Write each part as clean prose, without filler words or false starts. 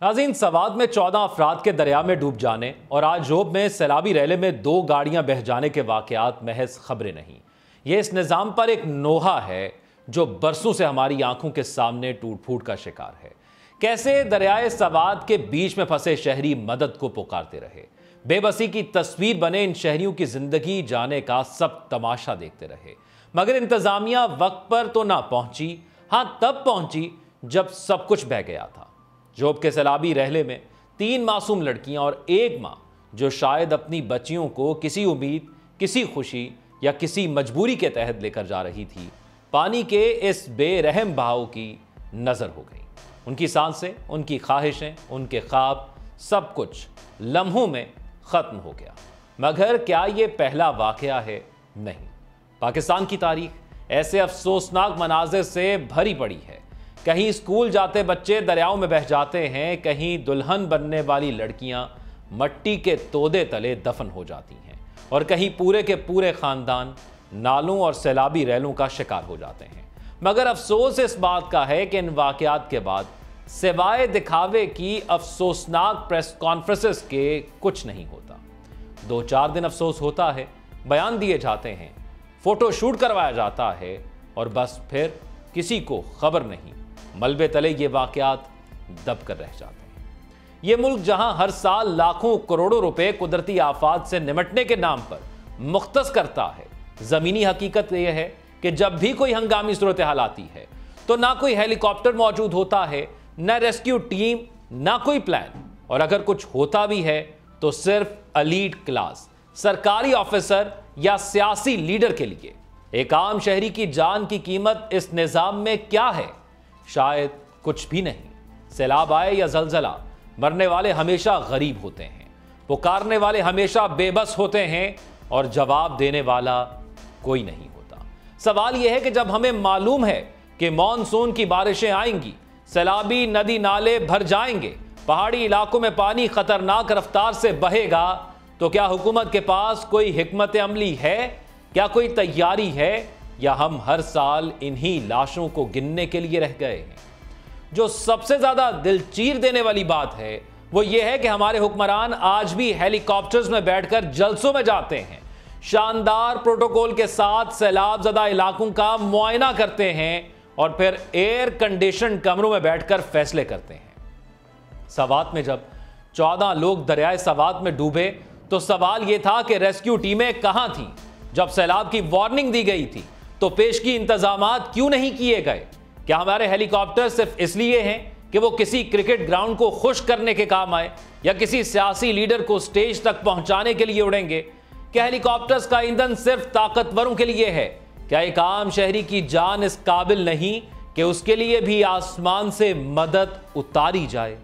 नाज़रीन, सवात में 14 अफराद के दरिया में डूब जाने और आज जोब में सैलाबी रैले में 2 गाड़ियां बह जाने के वाकयात महज खबरें नहीं, ये इस निज़ाम पर एक नोहा है जो बरसों से हमारी आंखों के सामने टूट फूट का शिकार है। कैसे दरियाए सवात के बीच में फंसे शहरी मदद को पुकारते रहे, बेबसी की तस्वीर बने इन शहरियों की जिंदगी जाने का सब तमाशा देखते रहे, मगर इंतजामिया वक्त पर तो ना पहुंची, हाँ तब पहुंची जब सब कुछ बह गया था। जोब के सैलाबी रहले में 3 मासूम लड़कियां और 1 मां जो शायद अपनी बच्चियों को किसी उम्मीद, किसी खुशी या किसी मजबूरी के तहत लेकर जा रही थी, पानी के इस बेरहम बहाव की नजर हो गई। उनकी सांसें, उनकी ख्वाहिशें, उनके ख्वाब, सब कुछ लम्हों में खत्म हो गया। मगर क्या ये पहला वाकया है? नहीं। पाकिस्तान की तारीख ऐसे अफसोसनाक मनाजिर से भरी पड़ी है। कहीं स्कूल जाते बच्चे दरियाओं में बह जाते हैं, कहीं दुल्हन बनने वाली लड़कियां मट्टी के तोदे तले दफन हो जाती हैं और कहीं पूरे के पूरे खानदान नालों और सैलाबी रैलों का शिकार हो जाते हैं। मगर अफसोस इस बात का है कि इन वाकयात के बाद सिवाय दिखावे की अफसोसनाक प्रेस कॉन्फ्रेंसेस के कुछ नहीं होता। 2-4 दिन अफसोस होता है, बयान दिए जाते हैं, फोटो शूट करवाया जाता है और बस फिर किसी को खबर नहीं, मलबे तले ये वाकयात दब कर रह जाते हैं। ये मुल्क जहां हर साल लाखों करोड़ों रुपए कुदरती आफात से निमटने के नाम पर मुख्तस करता है, जमीनी हकीकत यह है कि जब भी कोई हंगामी सूरत हाल आती है तो ना कोई हेलीकॉप्टर मौजूद होता है, ना रेस्क्यू टीम, ना कोई प्लान, और अगर कुछ होता भी है तो सिर्फ एलीट क्लास सरकारी ऑफिसर या सियासी लीडर के लिए। एक आम शहरी की जान की कीमत इस निजाम में क्या है? शायद कुछ भी नहीं। सैलाब आए या जलजला, मरने वाले हमेशा गरीब होते हैं, पुकारने वाले हमेशा बेबस होते हैं और जवाब देने वाला कोई नहीं होता। सवाल यह है कि जब हमें मालूम है कि मॉनसून की बारिशें आएंगी, सैलाबी नदी नाले भर जाएंगे, पहाड़ी इलाकों में पानी खतरनाक रफ्तार से बहेगा, तो क्या हुकूमत के पास कोई हिकमत अमली है? क्या कोई तैयारी है? या हम हर साल इन्हीं लाशों को गिनने के लिए रह गए हैं? जो सबसे ज्यादा दिल चीर देने वाली बात है वो ये है कि हमारे हुक्मरान आज भी हेलीकॉप्टर्स में बैठकर जलसों में जाते हैं, शानदार प्रोटोकॉल के साथ सैलाब ज़दा इलाकों का मुआयना करते हैं और फिर एयर कंडीशन कमरों में बैठकर फैसले करते हैं। सवात में जब 14 लोग दरियाए सवात में डूबे तो सवाल यह था कि रेस्क्यू टीमें कहां थीं? जब सैलाब की वार्निंग दी गई थी तो पेशगी इंतजामात क्यों नहीं किए गए? क्या हमारे हेलीकॉप्टर सिर्फ इसलिए हैं कि वो किसी क्रिकेट ग्राउंड को खुश करने के काम आए या किसी सियासी लीडर को स्टेज तक पहुंचाने के लिए उड़ेंगे? क्या हेलीकॉप्टर्स का ईंधन सिर्फ ताकतवरों के लिए है? क्या एक आम शहरी की जान इस काबिल नहीं कि उसके लिए भी आसमान से मदद उतारी जाए?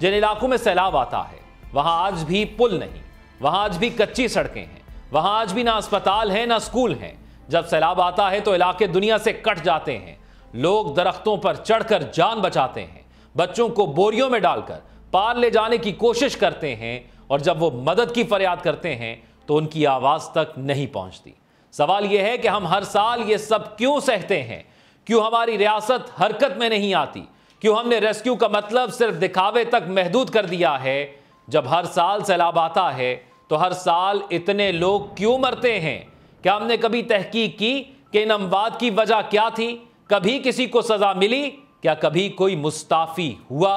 जिन इलाकों में सैलाब आता है वहां आज भी पुल नहीं, वहां आज भी कच्ची सड़कें हैं, वहां आज भी ना अस्पताल है ना स्कूल हैं। जब सैलाब आता है तो इलाके दुनिया से कट जाते हैं, लोग दरख्तों पर चढ़कर जान बचाते हैं, बच्चों को बोरियों में डालकर पार ले जाने की कोशिश करते हैं, और जब वो मदद की फरियाद करते हैं तो उनकी आवाज तक नहीं पहुंचती। सवाल यह है कि हम हर साल ये सब क्यों सहते हैं? क्यों हमारी रियासत हरकत में नहीं आती? क्यों हमने रेस्क्यू का मतलब सिर्फ दिखावे तक महदूद कर दिया है? जब हर साल सैलाब आता है तो हर साल इतने लोग क्यों मरते हैं? क्या हमने कभी तहकीक की कि इन अमवात की वजह क्या थी? कभी किसी को सजा मिली? क्या कभी कोई मुस्ताफी हुआ?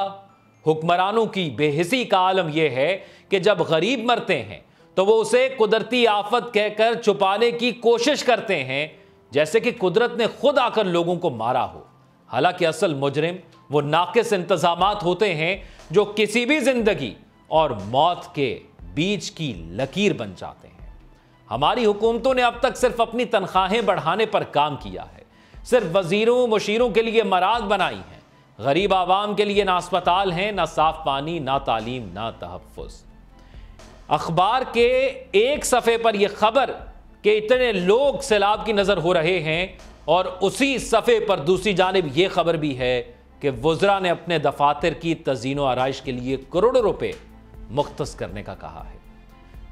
हुक्मरानों की बेहिसी का आलम यह है कि जब गरीब मरते हैं तो वो उसे कुदरती आफत कहकर छुपाने की कोशिश करते हैं, जैसे कि कुदरत ने खुद आकर लोगों को मारा हो। हालांकि असल मुजरिम वो नाकिस इंतजामात होते हैं जो किसी भी जिंदगी और मौत के बीच की लकीर बन जाते हैं। हमारी हुकूमतों ने अब तक सिर्फ अपनी तनख्वाहें बढ़ाने पर काम किया है, सिर्फ वजीरों मुशीरों के लिए मराद बनाई हैं। गरीब आवाम के लिए ना अस्पताल हैं, ना साफ पानी, ना तालीम, ना तहफ़्फ़ुज़। अखबार के एक सफ़े पर यह खबर कि इतने लोग सैलाब की नज़र हो रहे हैं, और उसी सफ़े पर दूसरी जानिब यह खबर भी है कि वज़रा ने अपने दफातर की तज़ीन व आराइश के लिए करोड़ों रुपए मुख्तस करने का कहा है।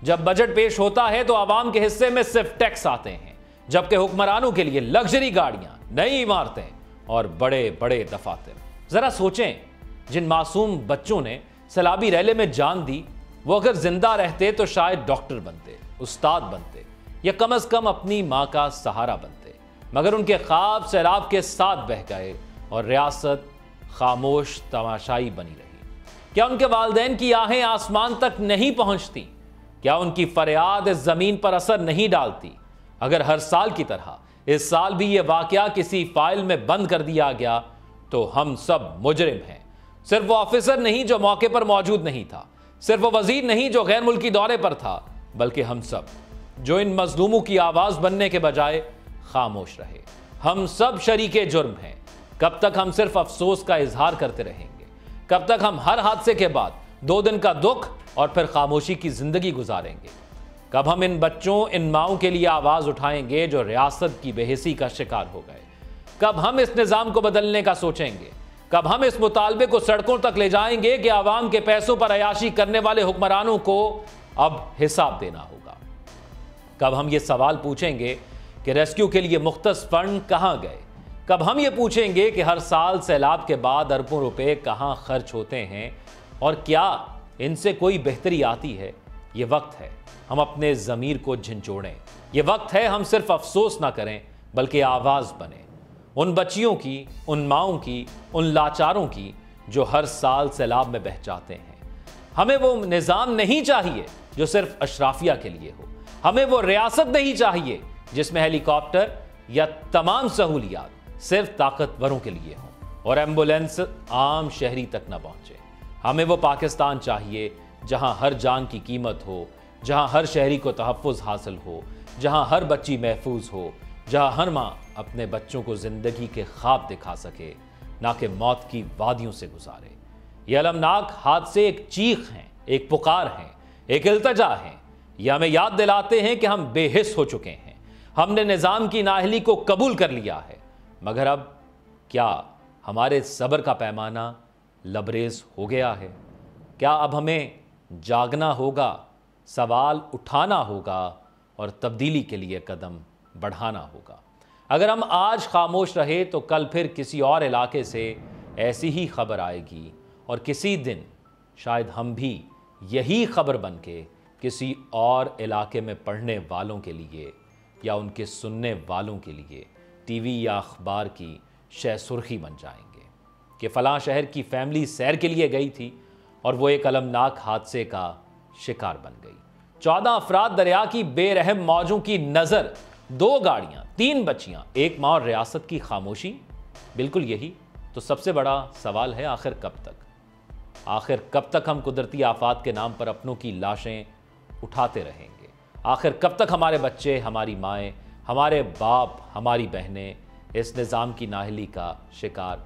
जब बजट पेश होता है तो आवाम के हिस्से में सिर्फ टैक्स आते हैं, जबकि हुक्मरानों के लिए लग्जरी गाड़ियां, नई इमारतें और बड़े बड़े दफातर। जरा सोचें, جن معصوم بچوں نے سیلابی ریلے میں جان دی، وہ اگر زندہ رہتے تو شاید ڈاکٹر بنتے، استاد بنتے، یا کم از کم اپنی ماں کا سہارا بنتے، مگر ان کے خواب سیلاب کے ساتھ بہہ گئے اور ریاست خاموش تماشائی بنی رہی۔ کیا ان کے والدین کی آہیں آسمان تک نہیں پہنچتی؟ کیا ان کی فریاد اس زمین پر اثر نہیں ڈالتی؟ اگر ہر سال کی طرح اس سال بھی یہ واقعہ کسی فائل میں بند کر دیا گیا تو ہم سب مجرم ہیں۔ صرف وہ آفیسر نہیں جو موقع پر موجود نہیں تھا، صرف وہ وزیر نہیں جو غیر ملکی دورے پر تھا، بلکہ ہم سب جو ان مظلوموں کی آواز بننے کے بجائے خاموش رہے۔ ہم سب شریک جرم ہیں۔ کب تک ہم صرف افسوس کا اظہار کرتے رہیں گے؟ کب تک ہم ہر حادثے کے بعد 2 دن کا دکھ اور پھر خاموشی کی زندگی گزاریں گے؟ کب ہم ان بچوں، ان ماؤں کے لیے آواز اٹھائیں گے جو ریاست کی بے حسی کا شکار ہو گئے؟ کب ہم اس نظام کو بدلنے کا سوچیں گے؟ کب ہم اس مطالبے کو سڑکوں تک لے جائیں گے کہ عوام کے پیسوں پر عیاشی کرنے والے حکمرانوں کو اب حساب دینا ہوگا؟ کب ہم یہ سوال پوچھیں گے کہ ریسکیو کے لیے مختص فنڈ کہاں گئے؟ کب ہم یہ پوچھیں گے کہ ہر سال سیلاب کے بعد اربوں روپے کہاں خرچ ہوتے ہیں اور کیا ان سے کوئی بہتری آتی ہے؟ یہ وقت ہے ہم اپنے ضمیر کو جھنجھوڑیں۔ یہ وقت ہے ہم صرف افسوس نہ کریں بلکہ آواز بنیں، ان بچیوں کی، ان ماؤں کی، ان لاچاروں کی جو ہر سال سیلاب میں بہہ جاتے ہیں۔ ہمیں وہ نظام نہیں چاہیے جو صرف اشرافیہ کے لیے ہو۔ ہمیں وہ ریاست نہیں چاہیے جس میں ہیلی کاپٹر یا تمام سہولیات صرف طاقتوروں کے لیے ہوں اور ایمبولینس عام شہری تک نہ پہنچے۔ ہمیں وہ پاکستان چاہیے جہاں ہر جان کی قیمت ہو، جہاں ہر شہری کو تحفظ حاصل ہو، جہاں ہر بچی محفوظ ہو، جہاں ہر ماں اپنے بچوں کو زندگی کے خواب دکھا سکے، نہ کہ موت کی وادیوں سے گزارے۔ یہ المناک حادثے ایک چیخ ہیں، ایک پکار ہیں، ایک التجا ہیں۔ یہ ہمیں یاد دلاتے ہیں کہ ہم بے حس ہو چکے ہیں۔ ہم نے نظام کی نااہلی کو قبول کر لیا ہے، مگر اب کیا ہمارے صبر کا پیمانہ لبریز ہو گیا ہے؟ کیا اب ہمیں جاگنا ہوگا، سوال اٹھانا ہوگا اور تبدیلی کے لیے قدم بڑھانا ہوگا؟ اگر ہم آج خاموش رہے تو کل پھر کسی اور علاقے سے ایسی ہی خبر آئے گی اور کسی دن شاید ہم بھی یہی خبر بن کے کسی اور علاقے میں پڑھنے والوں کے لیے یا ان کے سننے والوں کے لیے ٹی وی یا اخبار کی شہ سرخی بن جائیں گے کہ فلاں شہر کی فیملی سیر کے لیے گئی تھی اور وہ ایک المناک حادثے کا شکار بن گئی۔ 14 افراد دریا کی بے رحم موجوں کی نظر، 2 گاڑیاں، 3 بچیاں، 1 ماں اور ریاست کی خاموشی۔ بالکل یہی تو سب سے بڑا سوال ہے، آخر کب تک؟ آخر کب تک ہم قدرتی آفات کے نام پر اپنوں کی لاشیں اٹھاتے رہیں گے؟ آخر کب تک ہمارے بچے، ہماری مائیں، ہمارے باپ، ہماری بہنیں اس نظام کی نااہلی کا شکار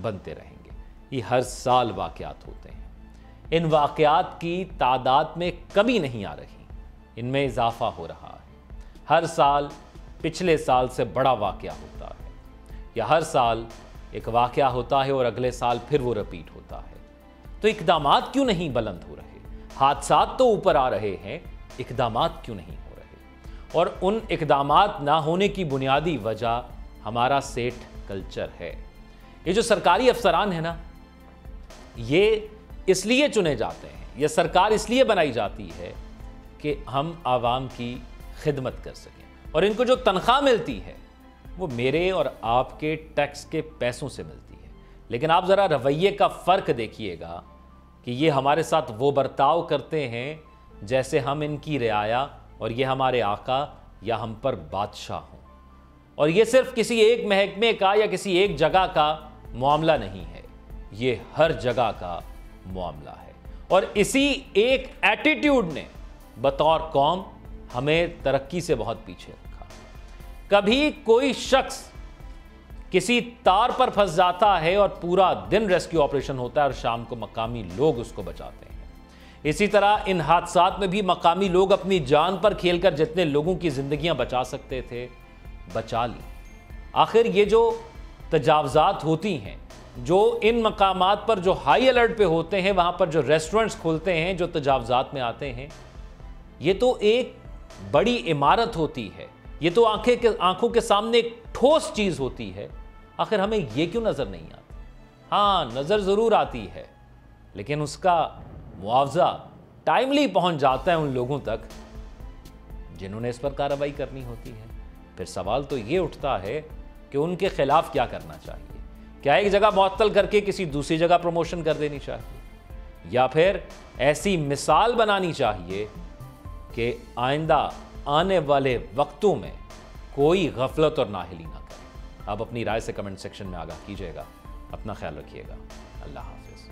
بنتے رہیں گے؟ یہ ہر سال واقعات ہوتے ہیں۔ ان واقعات کی تعداد میں کمی نہیں آ رہی، ان میں اضافہ ہو رہا ہے۔ ہر سال پچھلے سال سے بڑا واقعہ ہوتا ہے، یا ہر سال ایک واقعہ ہوتا ہے اور اگلے سال پھر وہ رپیٹ ہوتا ہے۔ تو اقدامات کیوں نہیں بلند ہو رہے؟ حادثات تو اوپر آ رہے ہیں، اقدامات کیوں نہیں ہو رہے؟ اور ان اقدامات نہ ہونے کی بنیادی وجہ ہمارا سیٹ کلچر ہے۔ یہ جو سرکاری افسران ہیں نا، یہ اس لیے چنے جاتے ہیں، یہ سرکار اس لیے بنائی جاتی ہے کہ ہم عوام کی خدمت کر سکیں، اور ان کو جو تنخواہ ملتی ہے وہ میرے اور آپ کے ٹیکس کے پیسوں سے ملتی ہے۔ لیکن آپ ذرا رویے کا فرق دیکھیے گا کہ یہ ہمارے ساتھ وہ برتاؤ کرتے ہیں جیسے ہم ان کی رعایا اور یہ ہمارے آقا یا ہم پر بادشاہ ہوں۔ اور یہ صرف کسی ایک محکمے کا یا کسی ایک جگہ کا معاملہ نہیں ہے، یہ ہر جگہ کا معاملہ ہے۔ اور اسی ایک ایٹیٹیوڈ نے بطور قوم ہمیں ترقی سے بہت پیچھے رکھا۔ کبھی کوئی شخص کسی تار پر پھنس جاتا ہے اور پورا دن ریسکیو آپریشن ہوتا ہے اور شام کو مقامی لوگ اس کو بچاتے ہیں۔ اسی طرح ان حادثات میں بھی مقامی لوگ اپنی جان پر کھیل کر جتنے لوگوں کی زندگیاں بچا سکتے تھے بچا لی۔ آخر یہ جو تجاوزات ہوتی ہیں، جو ان مقامات پر جو ہائی الرٹ پہ ہوتے ہیں، وہاں پر جو ریسٹورنٹس کھولتے ہیں جو تجاوزات میں آتے ہیں، یہ تو ایک بڑی عمارت ہوتی ہے، یہ تو آنکھوں کے سامنے ایک ٹھوس چیز ہوتی ہے۔ آخر ہمیں یہ کیوں نظر نہیں آتا؟ ہاں نظر ضرور آتی ہے، لیکن اس کا معاوضہ ٹائملی پہنچ جاتا ہے ان لوگوں تک جنہوں نے اس پر کارروائی کرنی ہوتی ہے۔ پھر سوال تو یہ اٹھتا ہے کہ ان کے خلاف کیا کرنا چاہیے؟ کیا ایک جگہ معطل کر کے کسی دوسری جگہ پروموشن کر دینی چاہیے، یا پھر ایسی مثال بنانی چاہیے کہ آئندہ آنے والے وقتوں میں کوئی غفلت اور نااہلی نہ کرے؟ آپ اپنی رائے سے کمنٹ سیکشن میں آگاہ کیجیے گا۔ اپنا خیال رکھیے گا۔ اللہ حافظ۔